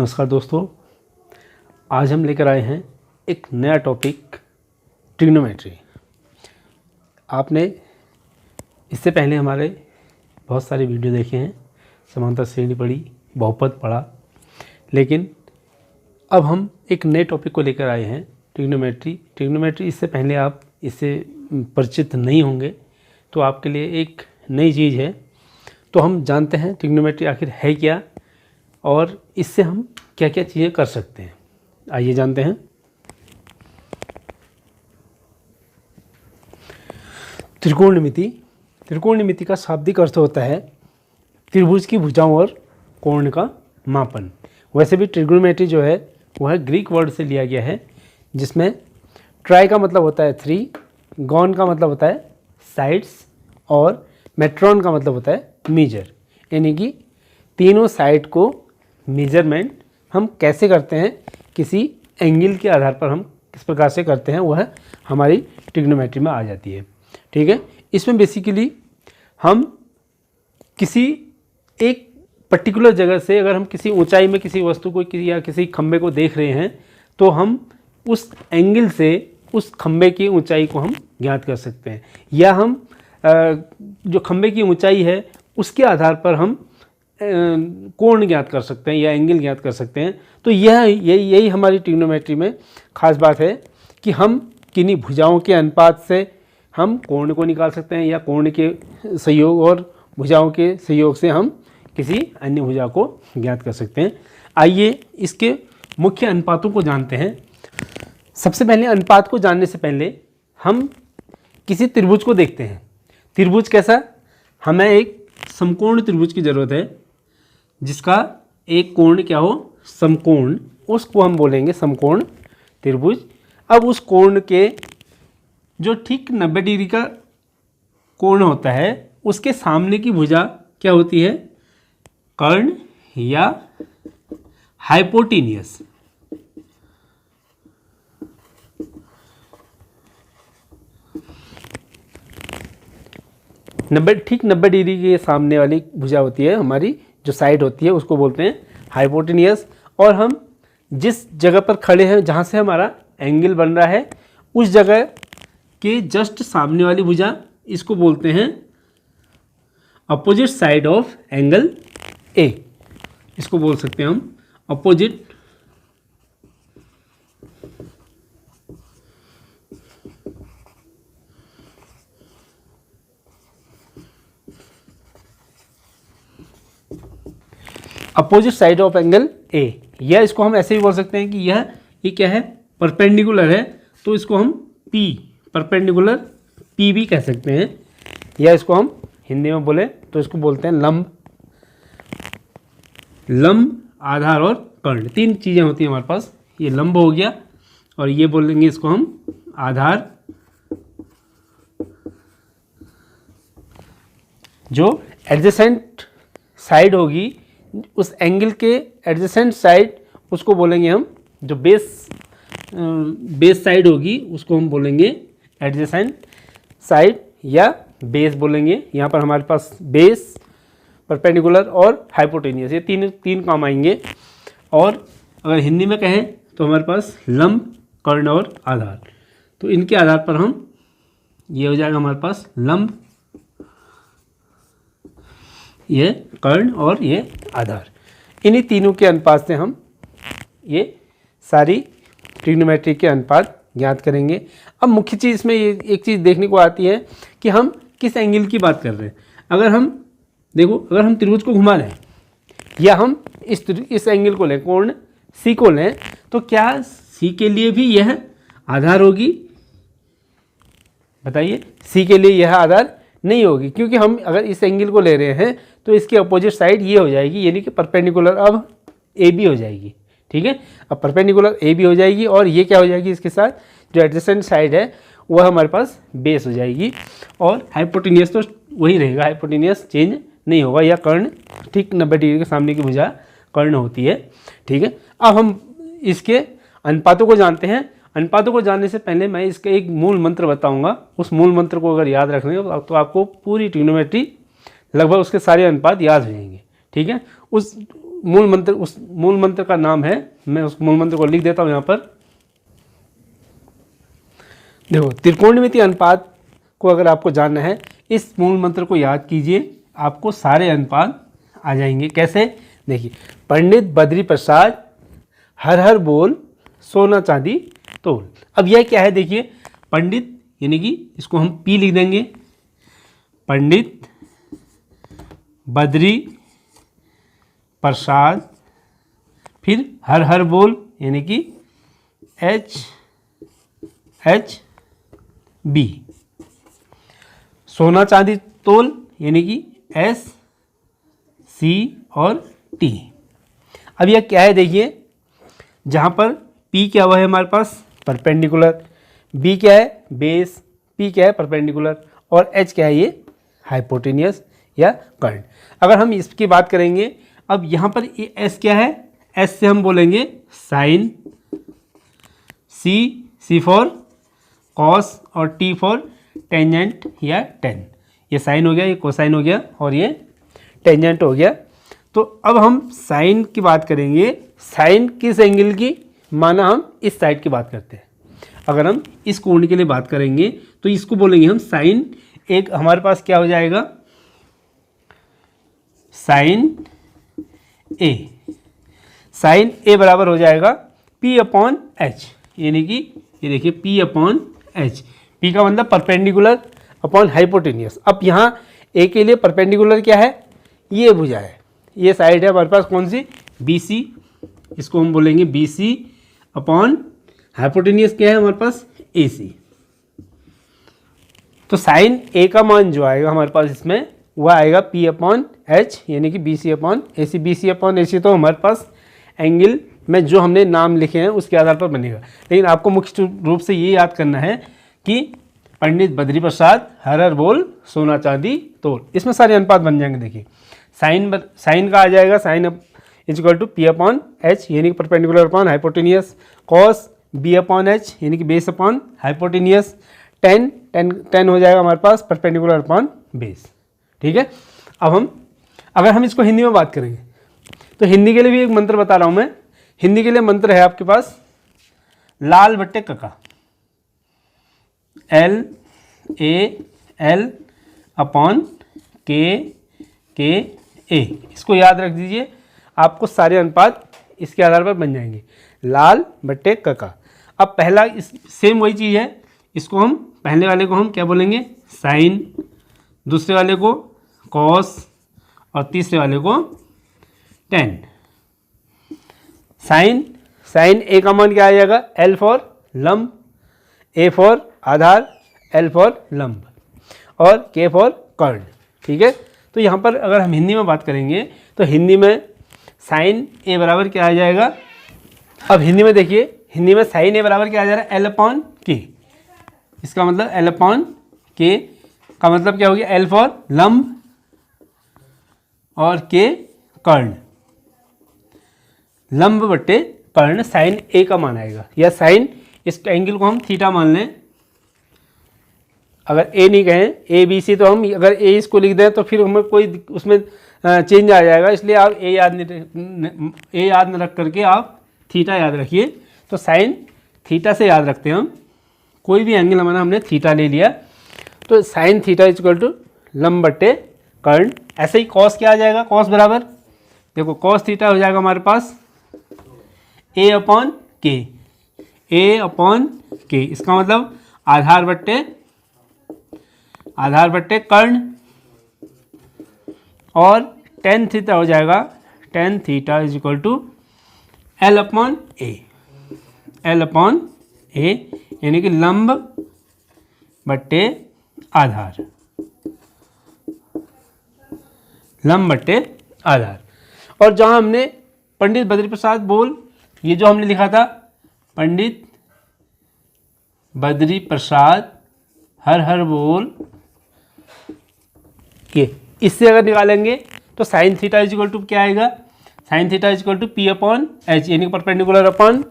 नमस्कार दोस्तों, आज हम लेकर आए हैं एक नया टॉपिक ट्रिग्नोमेट्री। आपने इससे पहले हमारे बहुत सारे वीडियो देखे हैं, समांतर श्रेणी पढ़ी, बहुपद पढ़ा, लेकिन अब हम एक नए टॉपिक को लेकर आए हैं ट्रिग्नोमेट्री। इससे पहले आप इससे परिचित नहीं होंगे तो आपके लिए एक नई चीज़ है। तो हम जानते हैं ट्रिग्नोमेट्री आखिर है क्या और इससे हम क्या क्या चीज़ें कर सकते हैं। आइए जानते हैं। त्रिकोणमिति का शाब्दिक अर्थ होता है त्रिभुज की भुजाओं और कोण का मापन। वैसे भी ट्रिग्नोमेट्री जो है वह ग्रीक वर्ड से लिया गया है, जिसमें ट्राई का मतलब होता है 3, गॉन का मतलब होता है साइड्स और मेट्रॉन का मतलब होता है मेजर। यानी कि तीनों साइड को मेजरमेंट हम कैसे करते हैं, किसी एंगल के आधार पर हम किस प्रकार से करते हैं, वह हमारी ट्रिग्नोमेट्री में आ जाती है। ठीक है, इसमें बेसिकली हम किसी एक पर्टिकुलर जगह से अगर हम किसी ऊंचाई में किसी वस्तु को या किसी खंबे को देख रहे हैं तो हम उस एंगल से उस खंबे की ऊंचाई को हम ज्ञात कर सकते हैं, या हम जो खंबे की ऊंचाई है उसके आधार पर हम कोण ज्ञात कर सकते हैं या एंगल ज्ञात कर सकते हैं। तो यही हमारी ट्रिग्नोमेट्री में खास बात है कि हम किन्हीं भुजाओं के अनुपात से हम कोण को निकाल सकते हैं, या कोण के सहयोग और भुजाओं के सहयोग से हम किसी अन्य भुजा को ज्ञात कर सकते हैं। आइए इसके मुख्य अनुपातों को जानते हैं। सबसे पहले अनुपात को जानने से पहले हम किसी त्रिभुज को देखते हैं। त्रिभुज कैसा? हमें एक समकोण त्रिभुज की ज़रूरत है जिसका एक कोण क्या हो, समकोण, उसको हम बोलेंगे समकोण त्रिभुज। अब उस कोण के जो ठीक 90 डिग्री का कोण होता है उसके सामने की भुजा क्या होती है, कर्ण या हाइपोटेनियस। ठीक 90 डिग्री के सामने वाली भुजा होती है, हमारी जो साइड होती है उसको बोलते हैं हाइपोटेनियस। और हम जिस जगह पर खड़े हैं, जहाँ से हमारा एंगल बन रहा है, उस जगह के जस्ट सामने वाली भुजा, इसको बोलते हैं opposite side of angle A. इसको बोल सकते हैं हम opposite opposite side of angle A, या इसको हम ऐसे भी बोल सकते हैं कि ये क्या है, परपेंडिकुलर है, तो इसको हम पी, परपेंडिकुलर पी भी कह सकते हैं, या इसको हम हिंदी में बोले तो इसको बोलते हैं लंब। लंब, आधार और कर्ण, तीन चीज़ें होती हैं हमारे पास। ये लंब हो गया और ये बोलेंगे इसको हम आधार। जो एडजेसेंट साइड होगी, उस एंगल के एडजेसेंट साइड, उसको बोलेंगे हम, जो बेस साइड होगी उसको हम बोलेंगे एडजेसेंट साइड या बेस बोलेंगे। यहाँ पर हमारे पास बेस, परपेंडिकुलर और हाइपोटेनियस, ये तीन काम आएंगे। और अगर हिंदी में कहें तो हमारे पास लंब, कर्ण और आधार। तो इनके आधार पर हम, ये हो जाएगा हमारे पास लंब, ये कर्ण और ये आधार। इन्हीं तीनों के अनुपात से हम ये सारी ट्रिग्नोमेट्री के अनुपात ज्ञात करेंगे। अब मुख्य चीज़ इसमें ये एक चीज़ देखने को आती है कि हम किस एंगल की बात कर रहे हैं। अगर हम देखो, अगर हम त्रिभुज को घुमा लें या हम इस एंगल को लें, कोण सी को लें, तो क्या सी के लिए भी यह आधार होगी? बताइए, सी के लिए यह आधार नहीं होगी, क्योंकि हम अगर इस एंगल को ले रहे हैं तो इसकी अपोजिट साइड ये हो जाएगी, यानी कि परपेंडिकुलर अब ए बी हो जाएगी। ठीक है, अब परपेंडिकुलर ए बी हो जाएगी और ये क्या हो जाएगी, इसके साथ जो एडजेसेंट साइड है वह हमारे पास बेस हो जाएगी। और हाइपोटेनियस तो वही रहेगा, हाइपोटेनियस चेंज नहीं होगा, या कर्ण, ठीक 90 डिग्री के सामने की भुजा कर्ण होती है। ठीक है, अब हम इसके अनुपातों को जानते हैं। अनुपातों को जानने से पहले मैं इसका एक मूल मंत्र बताऊंगा। उस मूल मंत्र को अगर याद रख लेंगे तो आपको पूरी ट्रिग्नोमेट्री लगभग उसके सारे अनुपात याद हो जाएंगे। ठीक है, उस उस मूल मंत्र का नाम है। मैं उस मूल मंत्र को लिख देता हूँ यहाँ पर। देखो, त्रिकोणमितीय अनुपात को अगर आपको जानना है, इस मूल मंत्र को याद कीजिए, आपको सारे अनुपात आ जाएंगे। कैसे? देखिए, पंडित बद्री प्रसाद हर हर बोल, सोना चांदी तोल। अब यह क्या है? देखिए, पंडित यानी कि इसको हम पी लिख देंगे, पंडित बद्री प्रसाद, फिर हर हर बोल यानी कि HHB, सोना चांदी तोल यानी कि SC और T। अब यह क्या है? देखिए, जहाँ पर P क्या हुआ है हमारे पास? परपेंडिकुलर। B क्या है? बेस। P क्या है? परपेंडिकुलर। और H क्या है? ये हाइपोटेनियस या कर्ण। अगर हम इसकी बात करेंगे, अब यहाँ पर ये S क्या है? S से हम बोलेंगे साइन, C फॉर कॉस और T फॉर टेंजेंट या टेन। ये साइन हो गया, ये कोसाइन हो गया और ये टेंजेंट हो गया। तो अब हम साइन की बात करेंगे। साइन किस एंगल की? माना हम इस साइड की बात करते हैं। अगर हम इस कोण के लिए बात करेंगे तो इसको बोलेंगे हम साइन। एक हमारे पास क्या हो जाएगा? साइन ए। साइन ए बराबर हो जाएगा P/H, यानी कि ये देखिए P/H। P का मतलब परपेंडिकुलर अपॉन हाइपोटेनियस। अब यहाँ ए के लिए परपेंडिकुलर क्या है? ये भुजा है, ये साइड है हमारे पास कौन सी? BC। इसको हम बोलेंगे BC अपॉन हाइपोटेनियस क्या है हमारे पास? AC। तो साइन ए का मान जो आएगा हमारे पास इसमें, वह आएगा P/H यानी कि BC/AC। BC/AC तो हमारे पास एंगल में जो हमने नाम लिखे हैं उसके आधार पर बनेगा। लेकिन आपको मुख्य रूप से ये याद करना है कि पंडित बद्री प्रसाद हर हर बोल, सोना चांदी तोल। इसमें सारे अनुपात बन जाएंगे। देखिए, साइन का आ जाएगा साइन इक्वल टू P/H यानी कि perpendicular upon hypotenuse. Cos B/H यानी कि बेस अपॉन हाइपोटेनियस। टेन हो जाएगा हमारे पास परपेंडिकुलर अपॉन बेस। ठीक है। अब अगर हम इसको हिंदी में बात करेंगे तो हिंदी के लिए भी एक मंत्र बता रहा हूं मैं। हिंदी के लिए मंत्र है आपके पास लाल बट्टे कका, LAL अपॉन के ए। इसको याद रख दीजिए, आपको सारे अनुपात इसके आधार पर बन जाएंगे। लाल बट्टे कका। अब पहला सेम वही चीज़ है। इसको हम पहले वाले को हम क्या बोलेंगे? साइन, दूसरे वाले को कॉस और तीसरे वाले को टेन। साइन ए का मान क्या आ जाएगा? L फॉर लंब, A for Aadhaar, L for लंब और K फॉर कर्ण। ठीक है। तो यहाँ पर अगर हम हिंदी में बात करेंगे तो हिंदी में साइन ए बराबर क्या आ जाएगा? अब हिंदी में देखिए, हिंदी में साइन ए बराबर क्या आ जा रहा है? L/K। इसका मतलब L/K का मतलब क्या हो गया? L फॉर लंब और K कर्ण। लंब बट्टे कर्ण साइन ए का मान आएगा। या साइन, इस एंगल को हम थीटा मान लें। अगर ए नहीं कहें, ABC, तो हम अगर ए इसको लिख दें तो फिर हमें कोई उसमें चेंज आ जाएगा। इसलिए आप ए याद न रख करके आप थीटा याद रखिए। तो साइन थीटा से याद रखते हैं हम। कोई भी एंगल हमारा हमने थीटा ले लिया तो साइन थीटा इक्वल टू लंब बट्टे कर्ण। ऐसे ही कॉस क्या आ जाएगा? कॉस बराबर, देखो कॉस थीटा हो जाएगा हमारे पास A/K। A/K इसका मतलब आधार बट्टे कर्ण। और टेन थीटा हो जाएगा, tan theta is equal to L/A। L/A यानी कि लंब बट्टे आधार, लंब बट्टे आधार। और जहाँ हमने पंडित बद्री प्रसाद बोल, ये जो हमने लिखा था पंडित बद्री प्रसाद हर हर बोल, ये इससे अगर निकालेंगे तो sine theta is equal to क्या आएगा? Sine theta is equal to P/H यानी कि perpendicular upon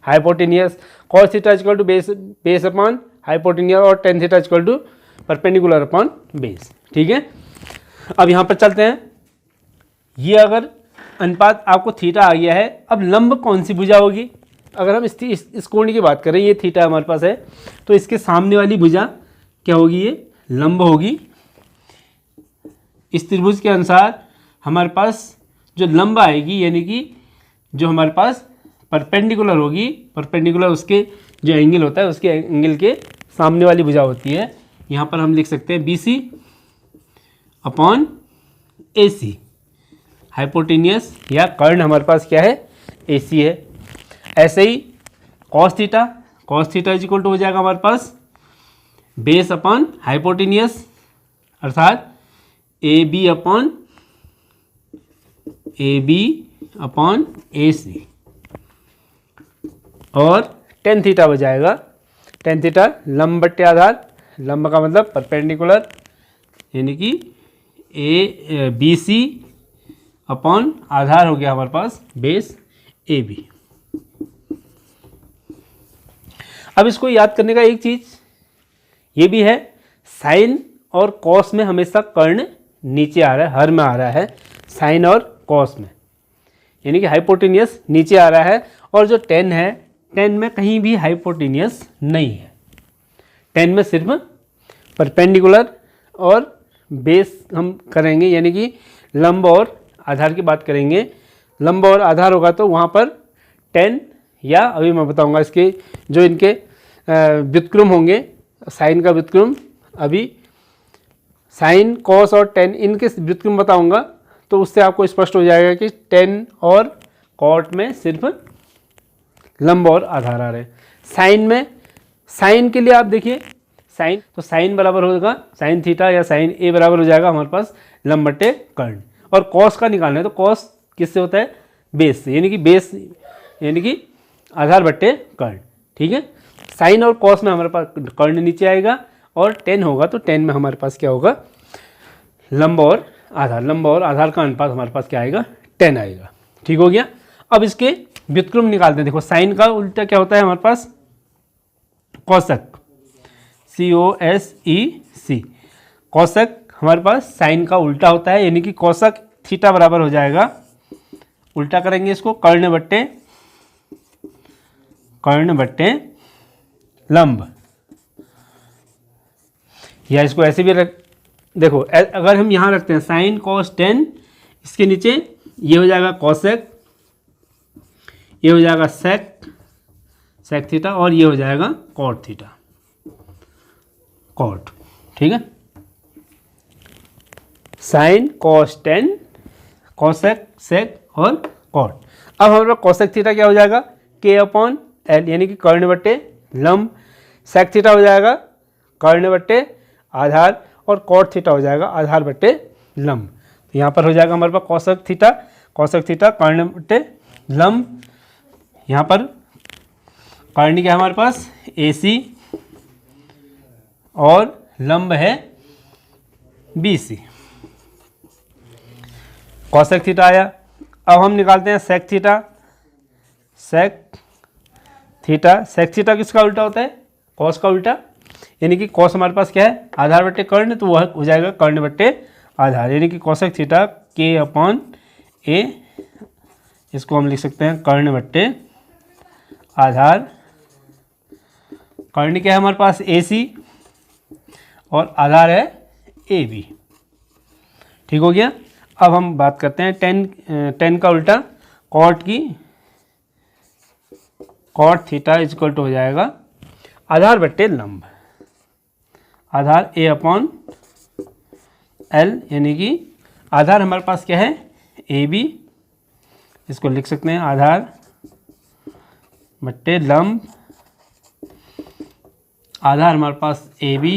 hypotenuse. Cos theta is equal to base upon hypotenuse और tan theta is equal to perpendicular upon base. ठीक है। अब यहाँ पर चलते हैं। ये अगर अनुपात आपको थीटा आ गया है। अब लंब कौन सी भुजा होगी? अगर हम इस कोण की बात करें, ये थीटा हमारे पास है, तो इसके सामने वाली भुजा क्या होगी? ये लंब होगी। इस त्रिभुज के अनुसार हमारे पास जो लंब आएगी, यानी कि जो हमारे पास परपेंडिकुलर होगी, परपेंडिकुलर उसके जो एंगल होता है उसके एंगल के सामने वाली भुजा होती है। यहाँ पर हम लिख सकते हैं BC अपॉन AC। हाइपोटेनियस या कर्ण हमारे पास क्या है? AC है। ऐसे ही cos theta is equal to हो जाएगा हमारे पास बेस अपॉन हाइपोटेनियस, अर्थात AB अपॉन AC, और टेन थीटा हो जाएगा, टेन थीटा लंब बट्टे आधार, लंब का मतलब परपेंडिकुलर, यानी कि BC अपॉन आधार हो गया हमारे पास बेस AB। अब इसको याद करने का एक चीज ये भी है, साइन और कॉस में हमेशा कर्ण नीचे आ रहा है, हर में आ रहा है, साइन और कॉस में, यानी कि हाइपोटेनियस नीचे आ रहा है, और जो टेन है, टेन में कहीं भी हाइपोटेनियस नहीं है। टेन में सिर्फ परपेंडिकुलर और बेस हम करेंगे, यानी कि लंब और आधार की बात करेंगे। लंब और आधार होगा तो वहाँ पर टेन, या अभी मैं बताऊंगा इसके जो इनके व्युत्क्रम होंगे, साइन का व्युत्क्रम, अभी साइन कॉस और टेन इनके व्युत्क्रम बताऊंगा, तो उससे आपको स्पष्ट हो जाएगा कि टेन और कॉट में सिर्फ लंब और आधार आ रहे हैं। साइन में, साइन के लिए आप देखिए, साइन तो साइन बराबर होगा साइन थीटा या साइन ए बराबर हो जाएगा हमारे पास लंब बट्टे कर्ण। और कॉस का निकालना है तो कॉस किससे होता है? बेस से, यानी कि बेस यानी कि आधार बट्टे कर्ण। ठीक है, साइन और कॉस में हमारे पास कर्ण नीचे आएगा, और टेन होगा तो टेन में हमारे पास क्या होगा? लंब और आधार, लंब और आधार का अनुपात हमारे पास क्या आएगा? 10 आएगा। ठीक हो गया। अब इसके व्युत्क्रम निकालते हैं। देखो साइन का उल्टा क्या होता है हमारे पास? कोसक, COSEC। कोसक हमारे पास साइन का उल्टा होता है, यानी कि कोसक थीटा बराबर हो जाएगा, उल्टा करेंगे इसको, कर्ण बट्टे लंब, या इसको ऐसे भी रख, देखो अगर हम यहाँ रखते हैं साइन कॉस 10, इसके नीचे ये हो जाएगा कोसेक, ये हो जाएगा सेक थीटा, और ये हो जाएगा कॉट थीटा, कॉट। ठीक है, साइन कॉस 10, कोसेक, सेक और कॉट। अब हमारे पास कोसेक थीटा क्या हो जाएगा? K अपॉन L, यानी कि कर्ण बट्टे लंब। सेक थीटा हो जाएगा कर्ण बट्टे आधार, और कॉट थीटा हो जाएगा आधार बट्टे लंब। तो यहाँ पर हो जाएगा हमारे पास कोसेक थीटा कर्ण बट्टे लंब। यहाँ पर कर्ण क्या है हमारे पास? AC, और लंब है BC। कोसेक थीटा आया। अब हम निकालते हैं सेक थीटा किसका उल्टा होता है? कॉस का उल्टा, यानी कि कॉस हमारे पास क्या है? आधार बट्टे कर्ण, तो वह हो जाएगा कर्ण बट्टे आधार, यानी कि cosec theta K upon A, इसको हम लिख सकते हैं कर्ण बट्टे आधार। कर्ण क्या है हमारे पास? AC, और आधार है AB। ठीक हो गया। अब हम बात करते हैं टेन का उल्टा, cot theta is equal to हो जाएगा आधार बट्टे लंब, आधार A अपॉन L, यानी कि आधार हमारे पास क्या है? AB, इसको लिख सकते हैं आधार बट्टे लंब, आधार हमारे पास AB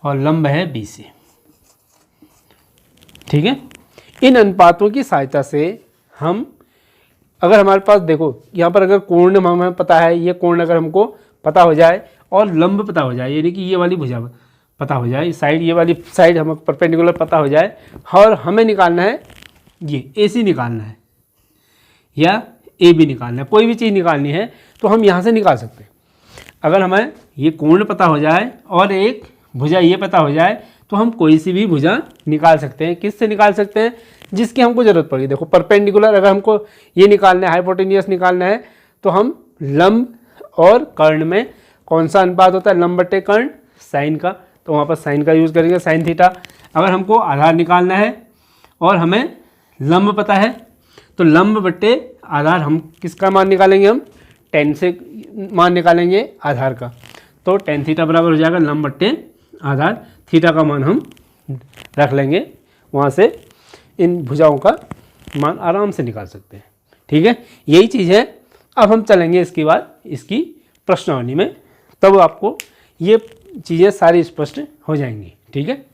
और लंब है BC। ठीक है, इन अनुपातों की सहायता से हम, अगर हमारे पास देखो यहाँ पर अगर कोण हमें पता है, ये कोण अगर हमको पता हो जाए और लंब पता हो जाए, यानी कि ये वाली भुजा पता हो जाए, साइड ये वाली साइड हमें परपेंडिकुलर पता हो जाए, और हमें निकालना है ये AC निकालना है या AB निकालना है, कोई भी चीज़ निकालनी है तो हम यहाँ से निकाल सकते हैं। अगर हमें ये कोण पता हो जाए और एक भुजा ये पता हो जाए तो हम कोई सी भी भुजा निकाल सकते हैं। किससे निकाल सकते हैं? जिसकी हमको ज़रूरत पड़ेगी। देखो परपेंडिकुलर अगर हमको ये निकालना है, हाइपोटेन्यूस निकालना है, तो हम लंब और कर्ण में कौन सा अनुपात होता है, लंब बटे कर्ण साइन का, तो वहाँ पर साइन का यूज़ करेंगे, साइन थीटा। अगर हमको आधार निकालना है और हमें लंब पता है, तो लंब बटे आधार हम किसका मान निकालेंगे, हम टेन से मान निकालेंगे आधार का, तो टेन थीटा बराबर हो जाएगा लंब बट्टे आधार, थीटा का मान हम रख लेंगे, वहाँ से इन भुजाओं का मान आराम से निकाल सकते हैं। ठीक है, यही चीज़ है। अब हम चलेंगे इसके बाद इसकी प्रश्नावली में, तब आपको ये चीज़ें सारी स्पष्ट हो जाएंगी। ठीक है।